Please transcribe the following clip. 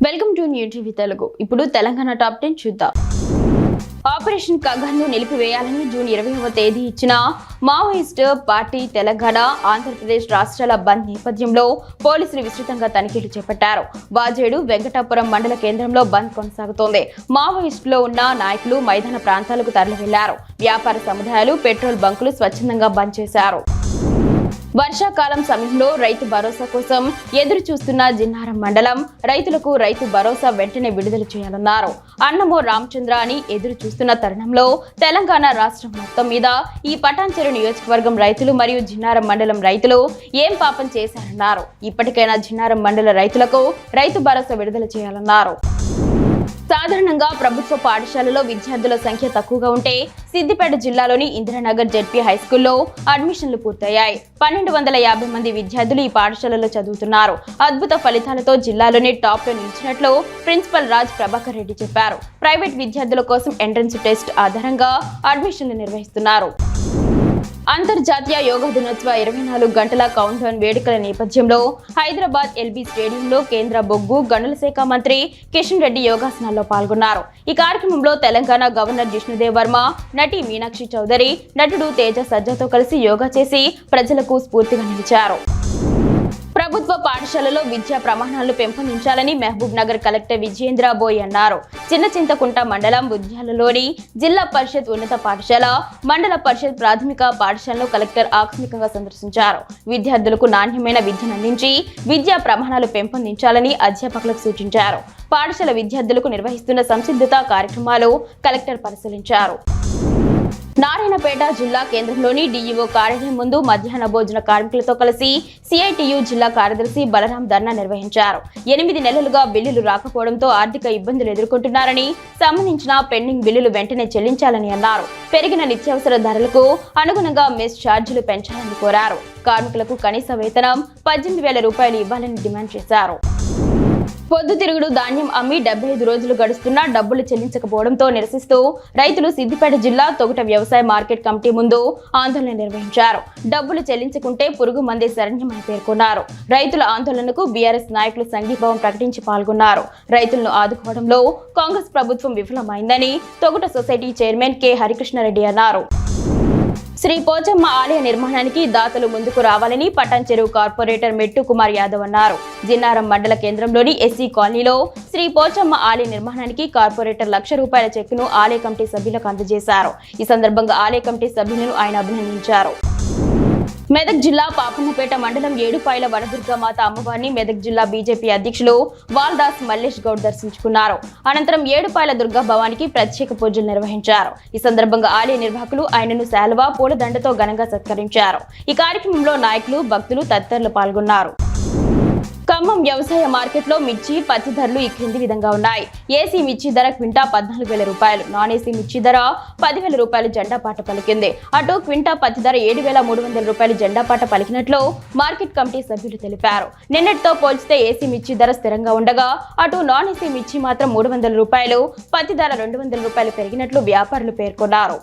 Welcome to new TV Telugu. ఇప్పుడు Telangana top 10 చూద్దాం. Operation కగన్ను నిలిపివేయాలని June 20వ తేదీ ఇచ్చిన మావోయిస్ట్ పార్టీ తెలంగాణ, ఆంధ్రప్రదేశ్ రాష్ట్రాల బంద్ నేపథ్యంలో పోలీసులు విస్తృతంగా తనిఖీలు చేపట్టారు. వాజేడు, వెంకటాపురం మండల కేంద్రంలో బంద్ కొనసాగుతోంది. మావోయిస్టులో ఉన్న నాయకులు మైదాన ప్రాంతాలకు తరలి వెళ్లారు. వ్యాపార సముదాయాలు, పెట్రోల్ బంకులు స్వచ్ఛందంగా బంద్ చేశారు. వర్షాకాలం సమయంలో రైతు భరోసా కోసం ఎదురు చూస్తున్న జిన్నారం మండలం రైతులకు రైతు భరోసా వెంటనే విడుదల చేయాలన్నారు. అన్నమో రామచంద్ర అని ఎదురు చూస్తున్న తరుణంలో తెలంగాణ రాష్ట్రం మొత్తం మీద ఈ పటాన్చెరు నియోజకవర్గం రైతులు మరియు జిన్నారం మండలం రైతులు ఏం పాపం చేశారన్నారు. ఇప్పటికైనా జిన్నారం మండల రైతులకు రైతు భరోసా విడుదల చేయాలన్నారు. సాధారణంగా ప్రభుత్వ పాఠశాలలో విద్యార్థుల సంఖ్య తక్కువగా ఉంటే సిద్దిపేట జిల్లాలోని ఇందిరానగర్ జెడ్పీ హైస్కూల్లో అడ్మిషన్లు పూర్తయ్యాయి. 1250 మంది విద్యార్థులు ఈ పాఠశాలలో చదువుతున్నారు. అద్భుత ఫలితాలతో జిల్లాలోని టాప్ లో నిలిచినట్లు ప్రిన్సిపల్ రాజ్ ప్రభాకర్ రెడ్డి చెప్పారు. ప్రైవేట్ విద్యార్థుల కోసం ఎంట్రన్స్ టెస్ట్ ఆధారంగా అడ్మిషన్లు నిర్వహిస్తున్నారు. అంతర్జాతీయ యోగా దినోత్సవ 24 గంటల కౌంట్ డౌన్ వేడుకల నేపథ్యంలో హైదరాబాద్ ఎల్బీ స్టేడియంలో కేంద్ర బొగ్గు గనుల శాఖ మంత్రి కిషన్ రెడ్డి యోగాసనాల్లో పాల్గొన్నారు. ఈ కార్యక్రమంలో తెలంగాణ గవర్నర్ జిష్ణుదేవ్ వర్మ, నటి మీనాక్షి చౌదరి, నటుడు తేజ సజ్జాతో కలిసి యోగా చేసి ప్రజలకు స్ఫూర్తిగా నిలిచారు. ప్రభుత్వ పాఠశాలలో విద్యా ప్రమాణాలను పెంపొందించాలని మహబూబ్ నగర్ కలెక్టర్ విజయేంద్ర బోయ్ అన్నారు. చిన్నచింతకుంట మండలం బుద్ధ్యాలలోని జిల్లా పరిషత్ ఉన్నత పాఠశాల, మండల పరిషత్ ప్రాథమిక పాఠశాలను కలెక్టర్ ఆకస్మికంగా సందర్శించారు. విద్యార్థులకు నాణ్యమైన విద్యను అందించి విద్యా ప్రమాణాలు పెంపొందించాలని అధ్యాపకులకు సూచించారు. పాఠశాల విద్యార్థులకు నిర్వహిస్తున్న సంసిద్ధత కార్యక్రమాలు కలెక్టర్ పరిశీలించారు. నారాయణపేట జిల్లా కేంద్రంలోని డీఈఓ కార్యాలయం ముందు మధ్యాహ్న భోజన కార్మికులతో కలిసి సిఐటియు జిల్లా కార్యదర్శి బలరాం ధర్నా నిర్వహించారు. 8 నెలలుగా బిల్లులు రాకపోవడంతో ఆర్థిక ఇబ్బందులు ఎదుర్కొంటున్నారని, సంబంధించిన పెండింగ్ బిల్లులు వెంటనే చెల్లించాలని అన్నారు. పెరిగిన నిత్యావసర ధరలకు అనుగుణంగా మెస్ ఛార్జీలు పెంచాలని కోరారు. కార్మికులకు కనీస వేతనం 18,000 రూపాయలు ఇవ్వాలని డిమాండ్ చేశారు. పొద్దుతిరుగుడు ధాన్యం అమ్మి 75 రోజులు గడుస్తున్నా డబ్బులు చెల్లించకపోవడంతో నిరసిస్తూ రైతులు సిద్దిపేట జిల్లా తొగుట వ్యవసాయ మార్కెట్ కమిటీ ముందు ఆందోళన నిర్వహించారు. డబ్బులు చెల్లించకుంటే పురుగు మందే శరణ్యమని పేర్కొన్నారు. రైతుల ఆందోళనకు బీఆర్ఎస్ నాయకులు సంఘీభావం ప్రకటించి పాల్గొన్నారు. రైతులను ఆదుకోవడంలో కాంగ్రెస్ ప్రభుత్వం విఫలమైందని Toguta society chairman K Harikrishna Reddy అన్నారు. శ్రీ పోచమ్మ ఆలయ నిర్మాణానికి దాతలు ముందుకు రావాలని పటాన్చెరు కార్పొరేటర్ మెట్టు కుమార్ యాదవ్ అన్నారు. జిన్నారం మండల కేంద్రంలోని ఎస్సీ కాలనీలో శ్రీ పోచమ్మ ఆలయ నిర్మాణానికి కార్పొరేటర్ ₹1,00,000 చెక్కును ఆలయ కమిటీ సభ్యులకు అందజేశారు. ఈ సందర్భంగా ఆలయ కమిటీ సభ్యులను ఆయన అభినందించారు. మెదక్ జిల్లా పాపన్నపేట మండలం ఏడుపాయల వనదుర్గమాత అమ్మవారిని మెదక్ జిల్లా బీజేపీ అధ్యక్షులు వాల్దాస్ మల్లేష్ గౌడ్ దర్శించుకున్నారు. అనంతరం ఏడుపాయల దుర్గా భవానికి ప్రత్యేక పూజలు నిర్వహించారు. ఈ సందర్భంగా ఆలయ నిర్వాహకులు ఆయనను శాలువా, పూలదండతో ఘనంగా సత్కరించారు. ఈ కార్యక్రమంలో నాయకులు, భక్తులు తదితరులు పాల్గొన్నారు. ఖమ్మం వ్యవసాయ మార్కెట్లో మిర్చి, పత్తి ధరలు ఈ క్రింది విధంగా ఉన్నాయి. ఏసీ మిర్చి ధర క్వింటా 14,000 రూపాయలు, నాన్ ఏసీ మిర్చి ధర 10,000 రూపాయలు జెండాపాట పలికింది. అటు క్వింటా పత్తి ధర 7,300 రూపాయలు జెండాపాట పలికినట్లు మార్కెట్ కమిటీ సభ్యులు తెలిపారు. నిన్నటితో పోల్చితే ఏసీ మిర్చి ధర స్థిరంగా ఉండగా అటు నాన్ ఏసీ మిర్చి మాత్రం 300 రూపాయలు, పత్తి ధర 200 రూపాయలు పెరిగినట్లు వ్యాపారులు పేర్కొన్నారు.